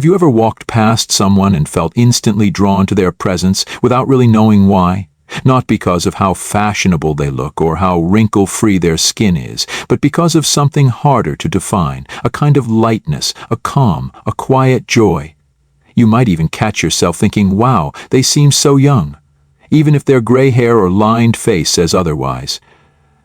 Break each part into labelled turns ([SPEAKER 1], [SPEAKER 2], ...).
[SPEAKER 1] Have you ever walked past someone and felt instantly drawn to their presence without really knowing why? Not because of how fashionable they look or how wrinkle-free their skin is, but because of something harder to define, a kind of lightness, a calm, a quiet joy. You might even catch yourself thinking, wow, they seem so young, even if their gray hair or lined face says otherwise.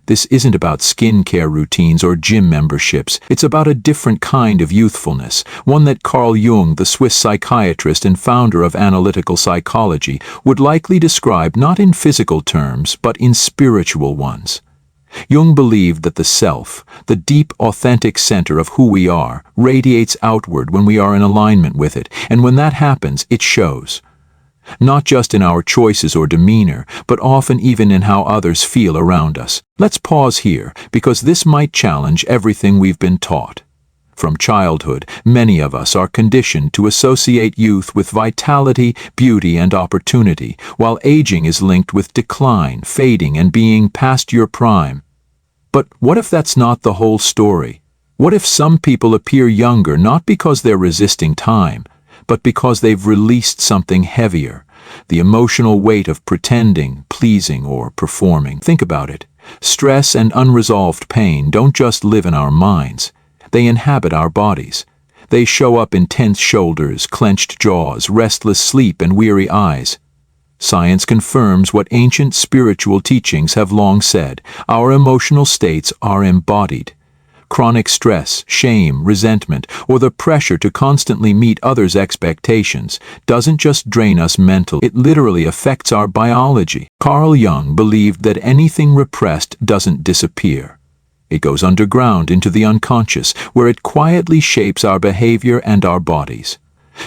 [SPEAKER 1] This isn't about skincare routines or gym memberships. It's about a different kind of youthfulness, one that Carl Jung, the Swiss psychiatrist and founder of analytical psychology, would likely describe not in physical terms, but in spiritual ones. Jung believed that the self, the deep, authentic center of who we are, radiates outward when we are in alignment with it, and when that happens, it shows. Not just in our choices or demeanor, but often even in how others feel around us. Let's pause here, because this might challenge everything we've been taught. From childhood, many of us are conditioned to associate youth with vitality, beauty, and opportunity, while aging is linked with decline, fading, and being past your prime. But what if that's not the whole story? What if some people appear younger not because they're resisting time, but because they've released something heavier, the emotional weight of pretending, pleasing, or performing? Think about it. Stress and unresolved pain don't just live in our minds. They inhabit our bodies. They show up in tense shoulders, clenched jaws, restless sleep, and weary eyes. Science confirms what ancient spiritual teachings have long said: our emotional states are embodied. Chronic stress, shame, resentment, or the pressure to constantly meet others' expectations doesn't just drain us mentally, it literally affects our biology. Carl Jung believed that anything repressed doesn't disappear. It goes underground into the unconscious, where it quietly shapes our behavior and our bodies.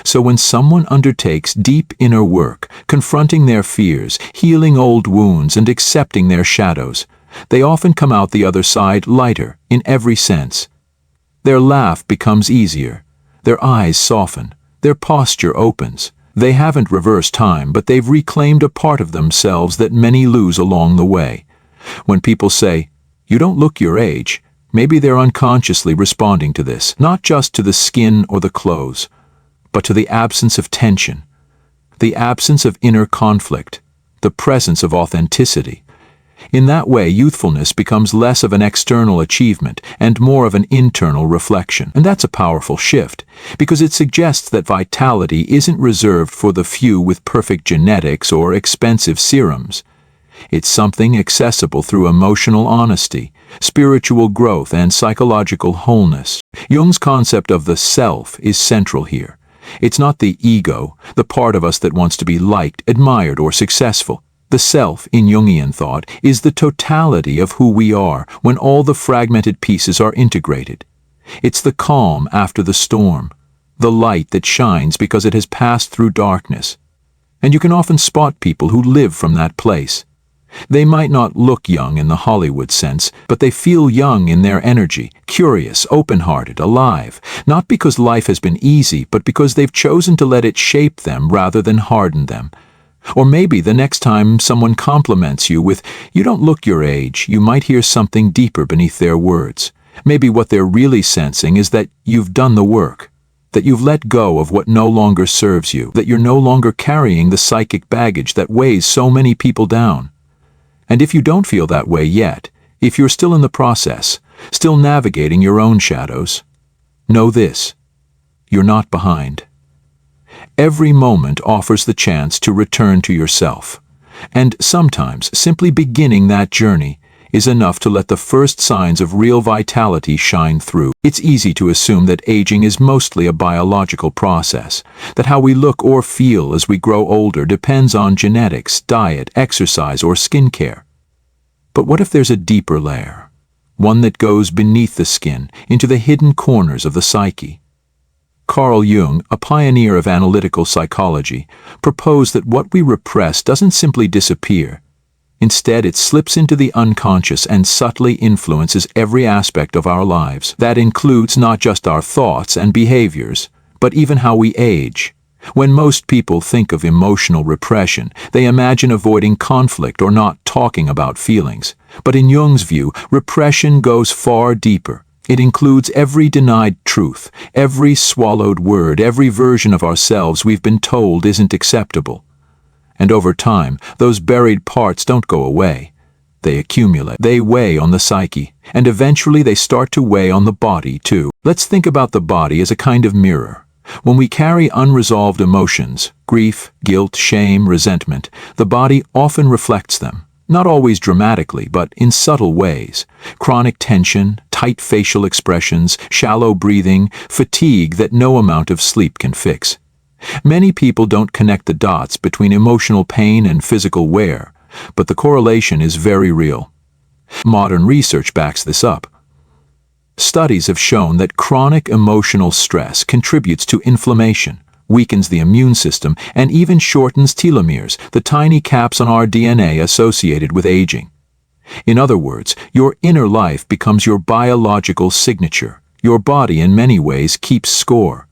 [SPEAKER 1] So when someone undertakes deep inner work, confronting their fears, healing old wounds, and accepting their shadows, they often come out the other side lighter, in every sense. Their laugh becomes easier, their eyes soften, their posture opens. They haven't reversed time, but they've reclaimed a part of themselves that many lose along the way. When people say, "You don't look your age," maybe they're unconsciously responding to this, not just to the skin or the clothes, but to the absence of tension, the absence of inner conflict, the presence of authenticity. In that way, youthfulness becomes less of an external achievement and more of an internal reflection. And that's a powerful shift, because it suggests that vitality isn't reserved for the few with perfect genetics or expensive serums. It's something accessible through emotional honesty, spiritual growth, and psychological wholeness. Jung's concept of the self is central here. It's not the ego, the part of us that wants to be liked, admired, or successful. The self, in Jungian thought, is the totality of who we are when all the fragmented pieces are integrated. It's the calm after the storm, the light that shines because it has passed through darkness. And you can often spot people who live from that place. They might not look young in the Hollywood sense, but they feel young in their energy, curious, open-hearted, alive, not because life has been easy, but because they've chosen to let it shape them rather than harden them. Or maybe the next time someone compliments you with, "You don't look your age," you might hear something deeper beneath their words. Maybe what they're really sensing is that you've done the work, that you've let go of what no longer serves you, that you're no longer carrying the psychic baggage that weighs so many people down. And if you don't feel that way yet, if you're still in the process, still navigating your own shadows, know this: you're not behind. Every moment offers the chance to return to yourself, and sometimes simply beginning that journey is enough to let the first signs of real vitality shine through. It's easy to assume that aging is mostly a biological process, that how we look or feel as we grow older depends on genetics, diet, exercise, or skincare. But what if there's a deeper layer, one that goes beneath the skin, into the hidden corners of the psyche? Carl Jung, a pioneer of analytical psychology, proposed that what we repress doesn't simply disappear. Instead, it slips into the unconscious and subtly influences every aspect of our lives. That includes not just our thoughts and behaviors, but even how we age. When most people think of emotional repression, they imagine avoiding conflict or not talking about feelings. But in Jung's view, repression goes far deeper. It includes every denied truth, every swallowed word, every version of ourselves we've been told isn't acceptable. And over time, those buried parts don't go away. They accumulate. They weigh on the psyche, and eventually they start to weigh on the body too. Let's think about the body as a kind of mirror. When we carry unresolved emotions, grief, guilt, shame, resentment, the body often reflects them. Not always dramatically, but in subtle ways. Chronic tension, tight facial expressions, shallow breathing, fatigue that no amount of sleep can fix. Many people don't connect the dots between emotional pain and physical wear, but the correlation is very real. Modern research backs this up. Studies have shown that chronic emotional stress contributes to inflammation, weakens the immune system, and even shortens telomeres, the tiny caps on our DNA associated with aging. In other words, your inner life becomes your biological signature. Your body in many ways keeps score.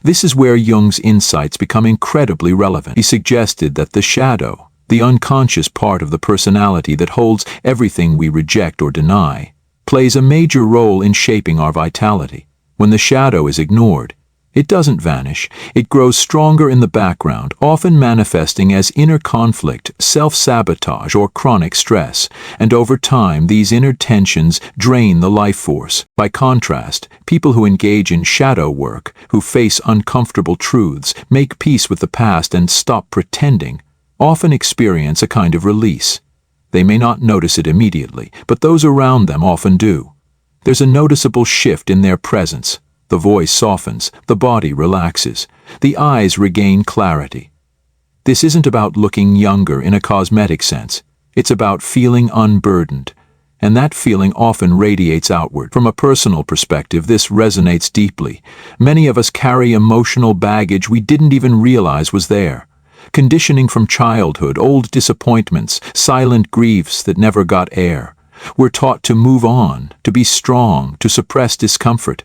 [SPEAKER 1] This is where Jung's insights become incredibly relevant. He suggested that the shadow, the unconscious part of the personality that holds everything we reject or deny, plays a major role in shaping our vitality. When the shadow is ignored, it doesn't vanish, it grows stronger in the background, often manifesting as inner conflict, self-sabotage, or chronic stress, and over time these inner tensions drain the life force. By contrast, people who engage in shadow work, who face uncomfortable truths, make peace with the past and stop pretending, often experience a kind of release. They may not notice it immediately, but those around them often do. There's a noticeable shift in their presence. The voice softens, the body relaxes, the eyes regain clarity. This isn't about looking younger in a cosmetic sense. It's about feeling unburdened, and that feeling often radiates outward. From a personal perspective, this resonates deeply. Many of us carry emotional baggage we didn't even realize was there. Conditioning from childhood, old disappointments, silent griefs that never got air. We're taught to move on, to be strong, to suppress discomfort.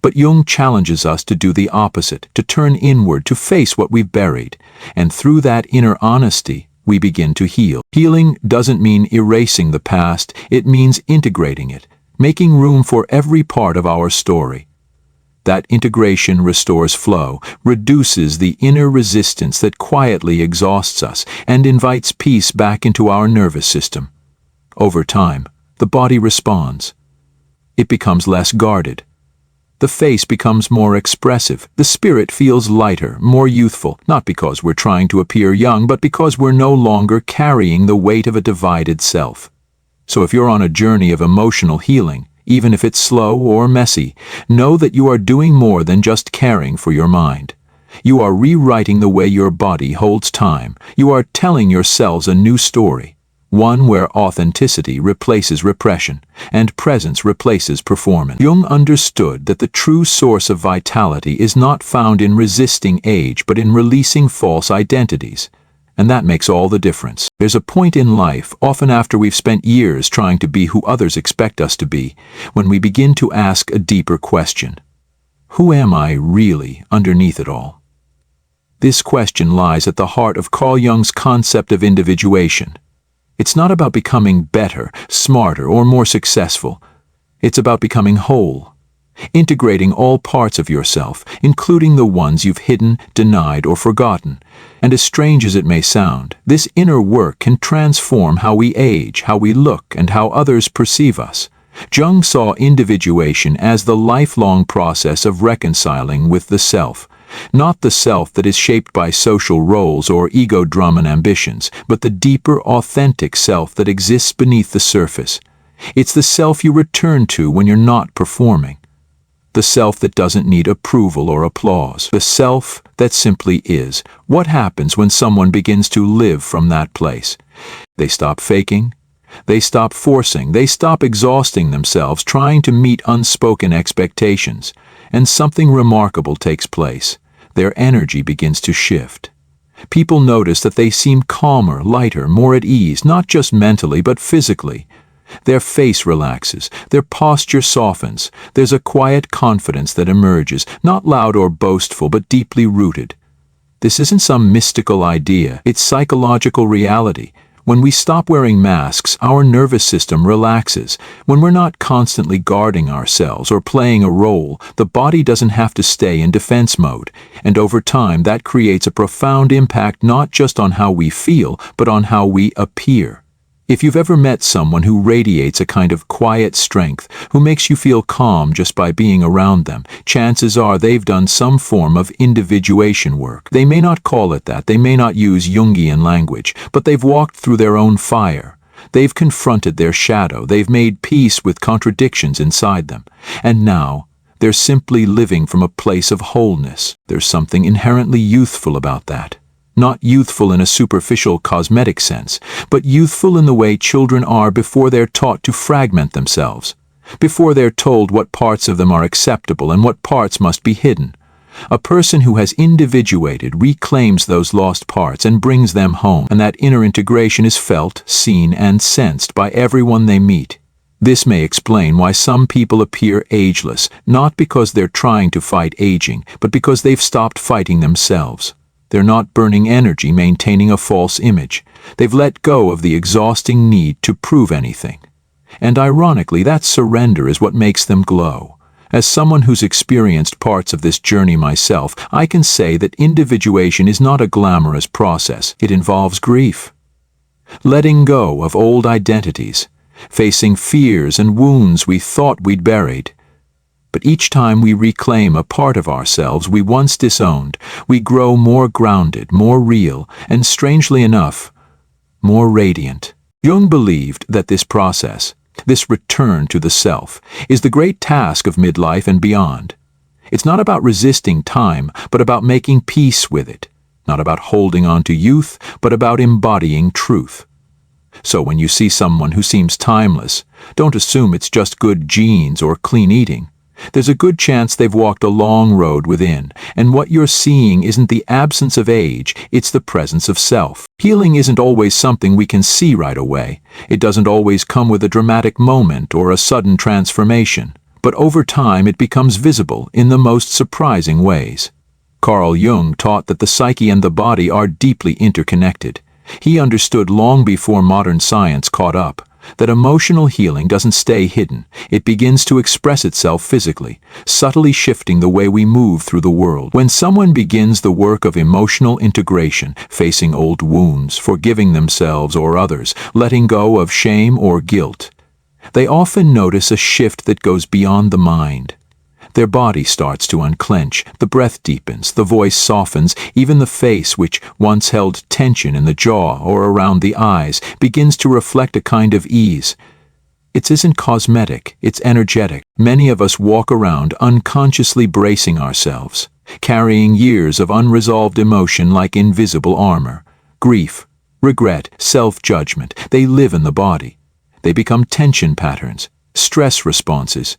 [SPEAKER 1] But Jung challenges us to do the opposite, to turn inward, to face what we've buried. And through that inner honesty, we begin to heal. Healing doesn't mean erasing the past, it means integrating it, making room for every part of our story. That integration restores flow, reduces the inner resistance that quietly exhausts us, and invites peace back into our nervous system. Over time, the body responds. It becomes less guarded. The face becomes more expressive. The spirit feels lighter, more youthful, not because we're trying to appear young, but because we're no longer carrying the weight of a divided self. So if you're on a journey of emotional healing, even if it's slow or messy, know that you are doing more than just caring for your mind. You are rewriting the way your body holds time. You are telling your cells a new story. One where authenticity replaces repression, and presence replaces performance. Jung understood that the true source of vitality is not found in resisting age, but in releasing false identities. And that makes all the difference. There's a point in life, often after we've spent years trying to be who others expect us to be, when we begin to ask a deeper question. Who am I really underneath it all? This question lies at the heart of Carl Jung's concept of individuation. It's not about becoming better, smarter, or more successful. It's about becoming whole, integrating all parts of yourself, including the ones you've hidden, denied, or forgotten. And as strange as it may sound, this inner work can transform how we age, how we look, and how others perceive us. Jung saw individuation as the lifelong process of reconciling with the self. Not the self that is shaped by social roles or ego-driven ambitions, but the deeper, authentic self that exists beneath the surface. It's the self you return to when you're not performing. The self that doesn't need approval or applause. The self that simply is. What happens when someone begins to live from that place? They stop faking. They stop forcing. They stop exhausting themselves trying to meet unspoken expectations. And something remarkable takes place. Their energy begins to shift. People notice that they seem calmer, lighter, more at ease, not just mentally but physically. Their face relaxes, their posture softens, there's a quiet confidence that emerges, not loud or boastful but deeply rooted. This isn't some mystical idea, it's psychological reality. When we stop wearing masks, our nervous system relaxes. When we're not constantly guarding ourselves or playing a role, the body doesn't have to stay in defense mode. And over time, that creates a profound impact not just on how we feel, but on how we appear. If you've ever met someone who radiates a kind of quiet strength, who makes you feel calm just by being around them, chances are they've done some form of individuation work. They may not call it that, they may not use Jungian language, but they've walked through their own fire. They've confronted their shadow, they've made peace with contradictions inside them. And now, they're simply living from a place of wholeness. There's something inherently youthful about that. Not youthful in a superficial cosmetic sense, but youthful in the way children are before they're taught to fragment themselves, before they're told what parts of them are acceptable and what parts must be hidden. A person who has individuated reclaims those lost parts and brings them home, and that inner integration is felt, seen, and sensed by everyone they meet. This may explain why some people appear ageless, not because they're trying to fight aging, but because they've stopped fighting themselves. They're not burning energy maintaining a false image. They've let go of the exhausting need to prove anything. And ironically, that surrender is what makes them glow. As someone who's experienced parts of this journey myself, I can say that individuation is not a glamorous process. It involves grief. Letting go of old identities, facing fears and wounds we thought we'd buried. But each time we reclaim a part of ourselves we once disowned, we grow more grounded, more real, and strangely enough, more radiant. Jung believed that this process, this return to the self, is the great task of midlife and beyond. It's not about resisting time, but about making peace with it. Not about holding on to youth, but about embodying truth. So when you see someone who seems timeless, don't assume it's just good genes or clean eating. There's a good chance they've walked a long road within, and what you're seeing isn't the absence of age, it's the presence of self. Healing isn't always something we can see right away. It doesn't always come with a dramatic moment or a sudden transformation, but over time it becomes visible in the most surprising ways. Carl Jung taught that the psyche and the body are deeply interconnected. He understood long before modern science caught up that emotional healing doesn't stay hidden. It begins to express itself physically, subtly shifting the way we move through the world. When someone begins the work of emotional integration, facing old wounds, forgiving themselves or others, letting go of shame or guilt, they often notice a shift that goes beyond the mind. Their body starts to unclench, the breath deepens, the voice softens, even the face, which once held tension in the jaw or around the eyes, begins to reflect a kind of ease. It isn't cosmetic, it's energetic. Many of us walk around unconsciously bracing ourselves, carrying years of unresolved emotion like invisible armor. Grief, regret, self-judgment, they live in the body. They become tension patterns, stress responses,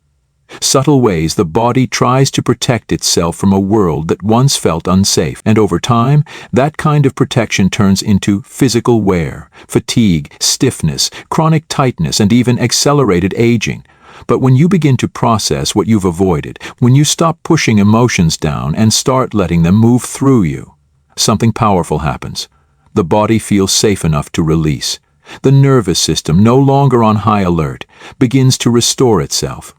[SPEAKER 1] subtle ways the body tries to protect itself from a world that once felt unsafe. And over time, that kind of protection turns into physical wear, fatigue, stiffness, chronic tightness, and even accelerated aging. But when you begin to process what you've avoided, when you stop pushing emotions down and start letting them move through you, something powerful happens. The body feels safe enough to release. The nervous system, no longer on high alert, begins to restore itself.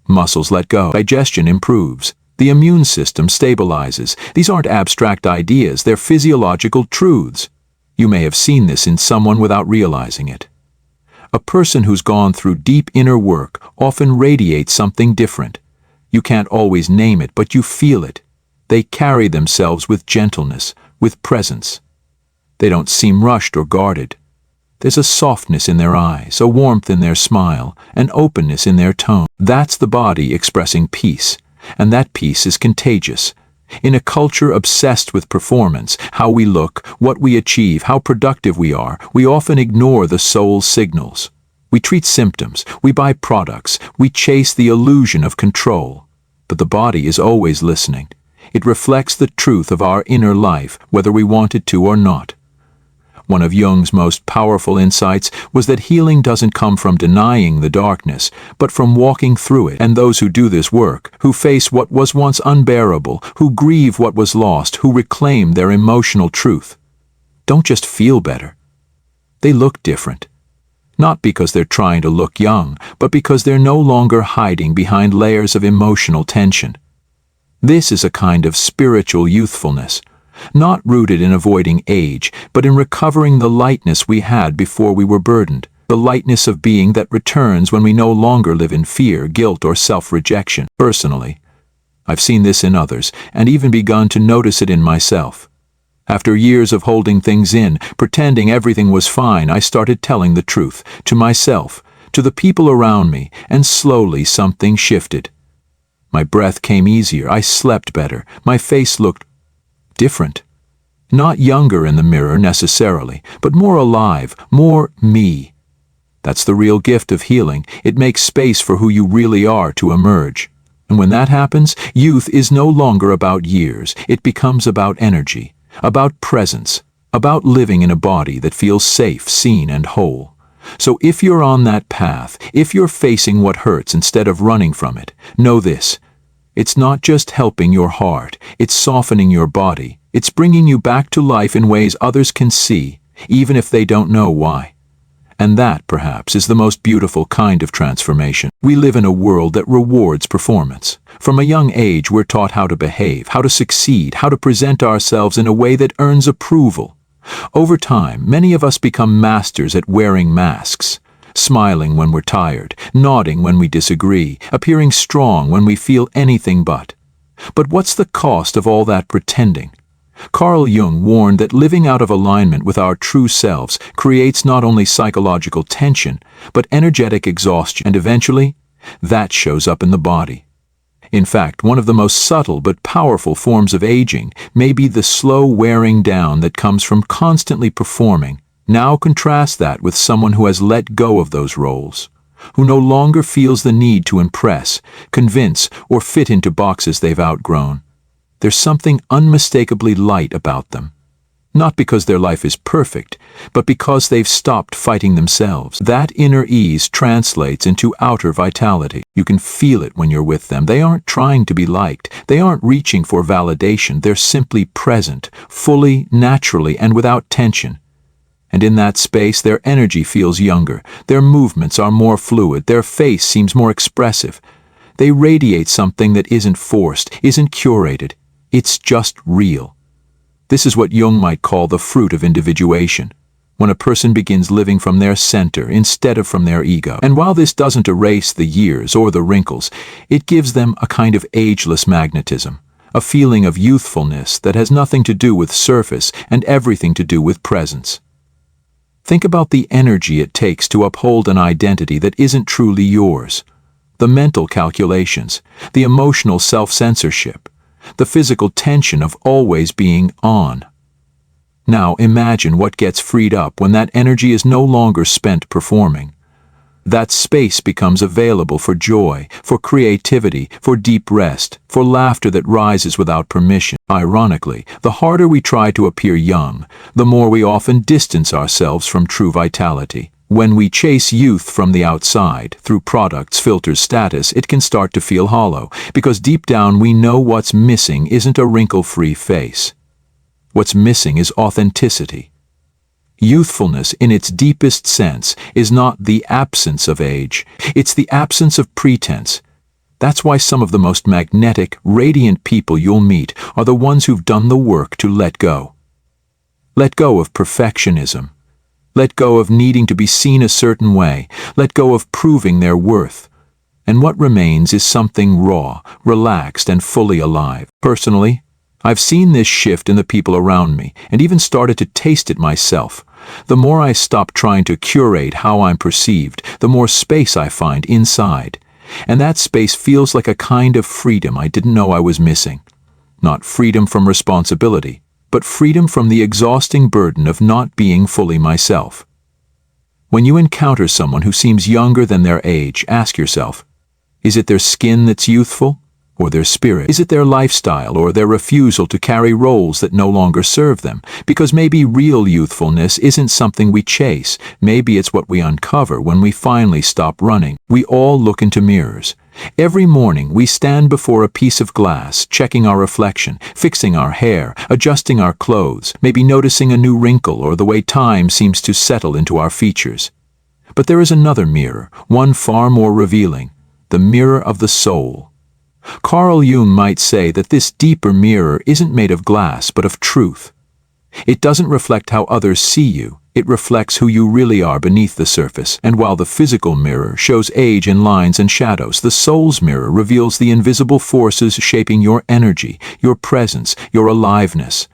[SPEAKER 1] Muscles let go, digestion improves, the immune system stabilizes. These aren't abstract ideas, they're physiological truths. You may have seen this in someone without realizing it. A person who's gone through deep inner work often radiates something different. You can't always name it, but you feel it. They carry themselves with gentleness, with presence. They don't seem rushed or guarded. There's a softness in their eyes, a warmth in their smile, an openness in their tone. That's the body expressing peace, and that peace is contagious. In a culture obsessed with performance, how we look, what we achieve, how productive we are, we often ignore the soul's signals. We treat symptoms, we buy products, we chase the illusion of control. But the body is always listening. It reflects the truth of our inner life, whether we want it to or not. One of Jung's most powerful insights was that healing doesn't come from denying the darkness, but from walking through it. And those who do this work, who face what was once unbearable, who grieve what was lost, who reclaim their emotional truth, don't just feel better. They look different. Not because they're trying to look young, but because they're no longer hiding behind layers of emotional tension. This is a kind of spiritual youthfulness, not rooted in avoiding age, but in recovering the lightness we had before we were burdened, the lightness of being that returns when we no longer live in fear, guilt, or self-rejection. Personally, I've seen this in others, and even begun to notice it in myself. After years of holding things in, pretending everything was fine, I started telling the truth, to myself, to the people around me, and slowly something shifted. My breath came easier, I slept better, my face looked different. Not younger in the mirror necessarily, but more alive, more me. That's the real gift of healing. It makes space for who you really are to emerge. And when that happens, youth is no longer about years, it becomes about energy. About presence, about living in a body that feels safe, seen, and whole. So if you're on that path, if you're facing what hurts instead of running from it, know this. It's not just helping your heart, it's softening your body. It's bringing you back to life in ways others can see, even if they don't know why. And that, perhaps, is the most beautiful kind of transformation. We live in a world that rewards performance. From a young age, we're taught how to behave, how to succeed, how to present ourselves in a way that earns approval. Over time, many of us become masters at wearing masks, smiling when we're tired, nodding when we disagree, appearing strong when we feel anything but. But what's the cost of all that pretending? Carl Jung warned that living out of alignment with our true selves creates not only psychological tension, but energetic exhaustion, and eventually, that shows up in the body. In fact, one of the most subtle but powerful forms of aging may be the slow wearing down that comes from constantly performing. Now contrast that with someone who has let go of those roles, who no longer feels the need to impress, convince, or fit into boxes they've outgrown. There's something unmistakably light about them. Not because their life is perfect, but because they've stopped fighting themselves. That inner ease translates into outer vitality. You can feel it when you're with them. They aren't trying to be liked. They aren't reaching for validation. They're simply present, fully, naturally, and without tension. And in that space, their energy feels younger. Their movements are more fluid. Their face seems more expressive. They radiate something that isn't forced, isn't curated. It's just real. This is what Jung might call the fruit of individuation, when a person begins living from their center instead of from their ego. And while this doesn't erase the years or the wrinkles, it gives them a kind of ageless magnetism, a feeling of youthfulness that has nothing to do with surface and everything to do with presence. Think about the energy it takes to uphold an identity that isn't truly yours, the mental calculations, the emotional self-censorship, the physical tension of always being on. Now imagine what gets freed up when that energy is no longer spent performing. That space becomes available for joy, for creativity, for deep rest, for laughter that rises without permission. Ironically, the harder we try to appear young, the more we often distance ourselves from true vitality. When we chase youth from the outside, through products, filters, status, it can start to feel hollow, because deep down we know what's missing isn't a wrinkle-free face. What's missing is authenticity. Youthfulness, in its deepest sense, is not the absence of age, it's the absence of pretense. That's why some of the most magnetic, radiant people you'll meet are the ones who've done the work to let go. Let go of perfectionism. Let go of needing to be seen a certain way. Let go of proving their worth. And what remains is something raw, relaxed, and fully alive. Personally, I've seen this shift in the people around me, and even started to taste it myself. The more I stop trying to curate how I'm perceived, the more space I find inside. And that space feels like a kind of freedom I didn't know I was missing. Not freedom from responsibility, but freedom from the exhausting burden of not being fully myself. When you encounter someone who seems younger than their age, ask yourself, is it their skin that's youthful, or their spirit? Is it their lifestyle or their refusal to carry roles that no longer serve them? Because maybe real youthfulness isn't something we chase. Maybe it's what we uncover when we finally stop running. We all look into mirrors, Every morning we stand before a piece of glass, checking our reflection, fixing our hair, adjusting our clothes, maybe noticing a new wrinkle or the way time seems to settle into our features. But there is another mirror, one far more revealing, the mirror of the soul. Carl Jung might say that this deeper mirror isn't made of glass but of truth. It doesn't reflect how others see you, it reflects who you really are beneath the surface. And while the physical mirror shows age in lines and shadows, the soul's mirror reveals the invisible forces shaping your energy, your presence, your aliveness.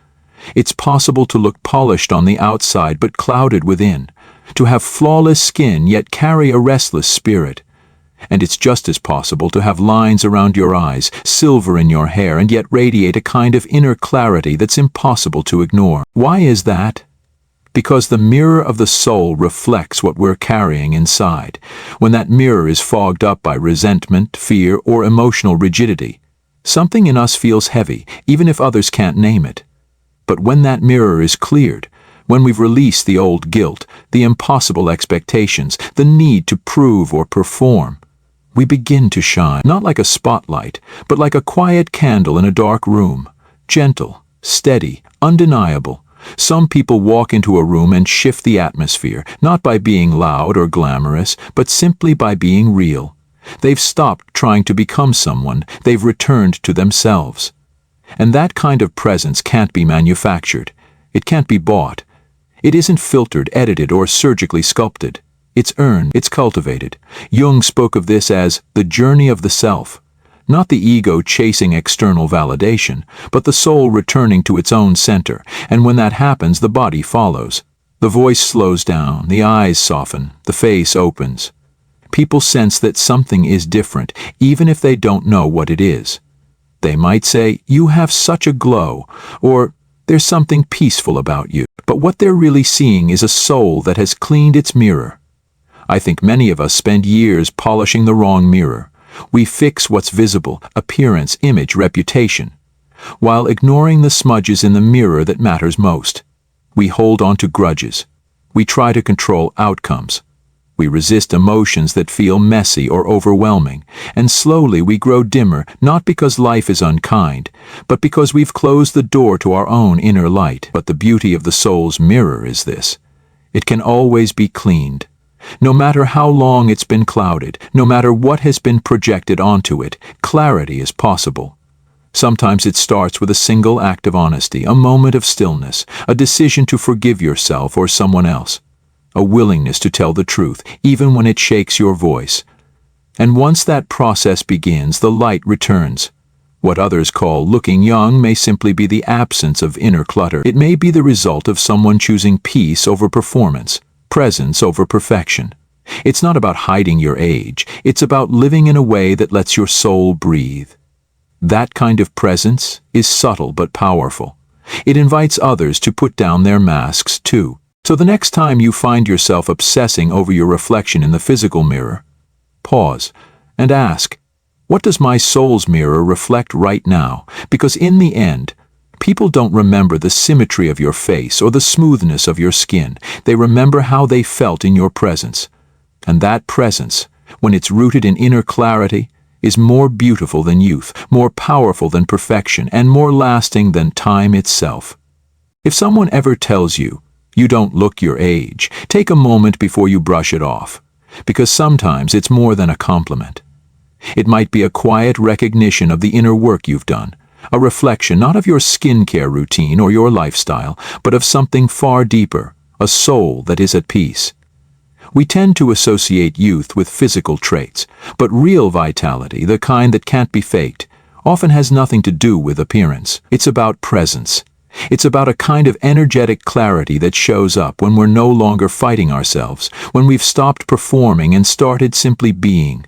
[SPEAKER 1] It's possible to look polished on the outside but clouded within, to have flawless skin yet carry a restless spirit. And it's just as possible to have lines around your eyes, silver in your hair, and yet radiate a kind of inner clarity that's impossible to ignore. Why is that? Because the mirror of the soul reflects what we're carrying inside. When that mirror is fogged up by resentment, fear, or emotional rigidity, something in us feels heavy, even if others can't name it. But when that mirror is cleared, when we've released the old guilt, the impossible expectations, the need to prove or perform, we begin to shine, not like a spotlight, but like a quiet candle in a dark room, gentle, steady, undeniable. Some people walk into a room and shift the atmosphere, not by being loud or glamorous, but simply by being real. They've stopped trying to become someone, they've returned to themselves. And that kind of presence can't be manufactured. It can't be bought. It isn't filtered, edited, or surgically sculpted. It's earned, it's cultivated. Jung spoke of this as the journey of the self. Not the ego chasing external validation, but the soul returning to its own center, and when that happens, the body follows. The voice slows down, the eyes soften, the face opens. People sense that something is different, even if they don't know what it is. They might say, "You have such a glow," or "There's something peaceful about you." But what they're really seeing is a soul that has cleaned its mirror. I think many of us spend years polishing the wrong mirror. We fix what's visible, appearance, image, reputation, while ignoring the smudges in the mirror that matters most. We hold on to grudges. We try to control outcomes. We resist emotions that feel messy or overwhelming, and slowly we grow dimmer, not because life is unkind, but because we've closed the door to our own inner light. But the beauty of the soul's mirror is this: it can always be cleaned. No matter how long it's been clouded, no matter what has been projected onto it, clarity is possible. Sometimes it starts with a single act of honesty, a moment of stillness, a decision to forgive yourself or someone else, a willingness to tell the truth, even when it shakes your voice. And once that process begins, the light returns. What others call looking young may simply be the absence of inner clutter. It may be the result of someone choosing peace over performance, presence over perfection. It's not about hiding your age, it's about living in a way that lets your soul breathe. That kind of presence is subtle but powerful. It invites others to put down their masks too. So the next time you find yourself obsessing over your reflection in the physical mirror, pause and ask, what does my soul's mirror reflect right now? Because in the end, people don't remember the symmetry of your face or the smoothness of your skin. They remember how they felt in your presence. And that presence, when it's rooted in inner clarity, is more beautiful than youth, more powerful than perfection, and more lasting than time itself. If someone ever tells you, you don't look your age, take a moment before you brush it off, because sometimes it's more than a compliment. It might be a quiet recognition of the inner work you've done, a reflection not of your skincare routine or your lifestyle, but of something far deeper, a soul that is at peace. We tend to associate youth with physical traits, but real vitality, the kind that can't be faked, often has nothing to do with appearance. It's about presence. It's about a kind of energetic clarity that shows up when we're no longer fighting ourselves, when we've stopped performing and started simply being.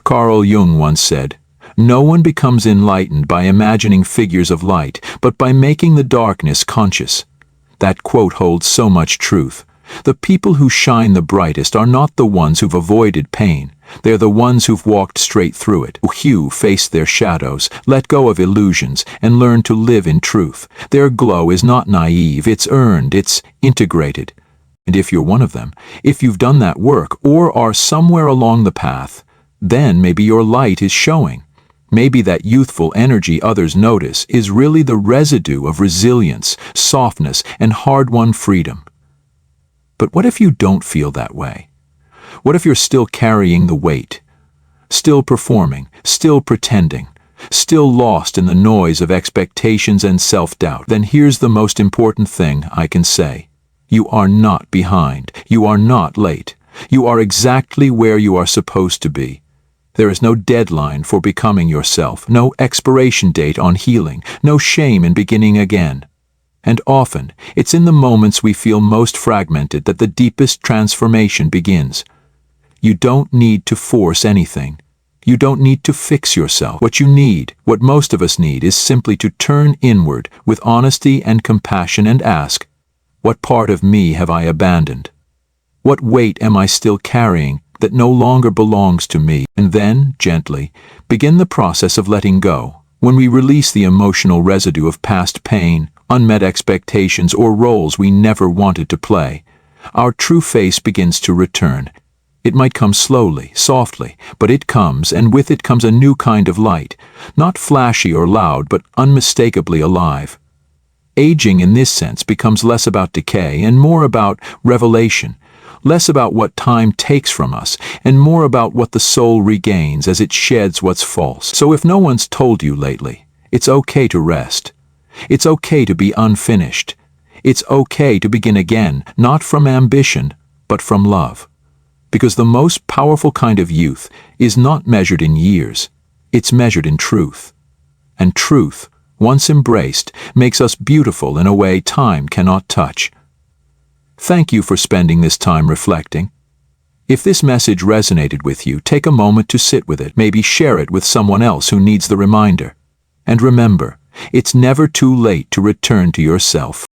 [SPEAKER 1] Carl Jung once said, "No one becomes enlightened by imagining figures of light, but by making the darkness conscious." That quote holds so much truth. The people who shine the brightest are not the ones who've avoided pain. They're the ones who've walked straight through it, who faced their shadows, let go of illusions, and learned to live in truth. Their glow is not naive, it's earned, it's integrated. And if you're one of them, if you've done that work or are somewhere along the path, then maybe your light is showing. Maybe that youthful energy others notice is really the residue of resilience, softness, and hard-won freedom. But what if you don't feel that way? What if you're still carrying the weight? Still performing, still pretending, still lost in the noise of expectations and self-doubt? Then here's the most important thing I can say. You are not behind. You are not late. You are exactly where you are supposed to be. There is no deadline for becoming yourself, no expiration date on healing, no shame in beginning again. And often, it's in the moments we feel most fragmented that the deepest transformation begins. You don't need to force anything. You don't need to fix yourself. What you need, what most of us need, is simply to turn inward with honesty and compassion and ask, what part of me have I abandoned? What weight am I still carrying that no longer belongs to me? And then, gently, begin the process of letting go. When we release the emotional residue of past pain, unmet expectations, or roles we never wanted to play, our true face begins to return. It might come slowly, softly, but it comes, and with it comes a new kind of light, not flashy or loud, but unmistakably alive. Aging in this sense becomes less about decay and more about revelation, less about what time takes from us, and more about what the soul regains as it sheds what's false. So if no one's told you lately, it's okay to rest. It's okay to be unfinished. It's okay to begin again, not from ambition, but from love. Because the most powerful kind of youth is not measured in years, it's measured in truth. And truth, once embraced, makes us beautiful in a way time cannot touch. Thank you for spending this time reflecting. If this message resonated with you, take a moment to sit with it, maybe share it with someone else who needs the reminder. And remember, it's never too late to return to yourself.